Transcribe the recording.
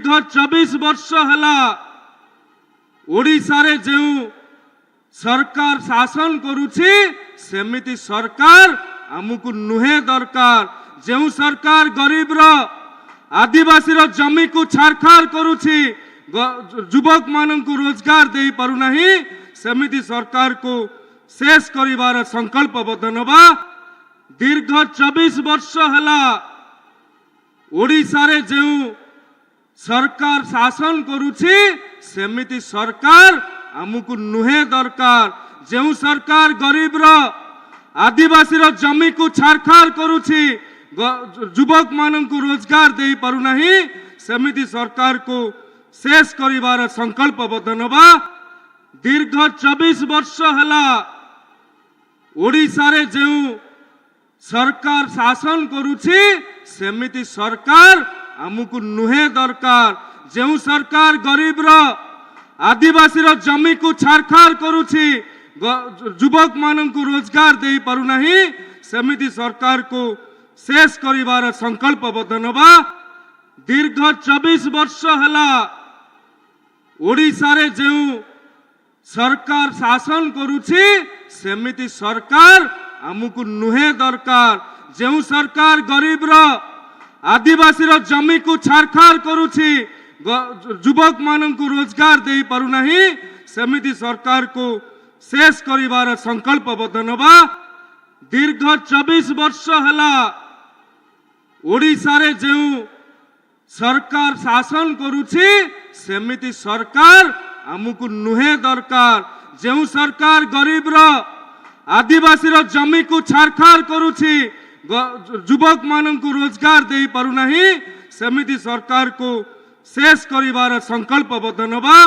24 वर्ष है ओडिशा रे जो सरकार शासन करुछि सेमिति सरकार आमको नुहे दरकार। जो सरकार गरीब रो आदिवासी रो जमी को छारखार करुछि युवक मान को रोजगार दे पारु नहीं सेमिति सरकार को शेष करिवार संकल्पबद्ध नबा। दीर्घ 24 वर्ष है ओडिशा रे जो सरकार शासन करुछि सेमिति सरकार आमको नुहे दरकार। जो सरकार गरीब रो आदिवासी रो जमी को छारखार करुछि युवक मान को रोजगार दे पारु नहीं सेमिति सरकार को शेष करिवार संकल्पबद्ध नबा। दीर्घ 24 वर्ष है ओडिशा रे जो सरकार शासन करुछि सेमिति सरकार आमको नुहे दरकार। जो सरकार गरीब रो आदिवासी रो जमी को छारखार करुछि युवक मान को रोजगार दे पारु नहीं सेमिति सरकार को शेष करिवार संकल्पबद्ध नबा। दीर्घ 24 वर्ष है ओडिशा रे जो सरकार शासन करुछि सेमिति सरकार आमको नुहे दरकार। जो सरकार गरीब रो आदिवासी रो जमी को छारखार करुछि युवक मान को रोजगार दे पारु नहीं सेमिति सरकार को शेष करिवार संकल्पबद्ध नबा। दीर्घ 24 वर्ष है ओडिशा रे जो सरकार शासन करुछि सेमिति सरकार आमको नुहे दरकार। जो सरकार गरीब रो आदिवासी रो जमी को छारखार करुछि युवक मान को रोजगार दे पारु नहीं सेमिति सरकार को शेष करिवार संकल्पबद्ध नबा।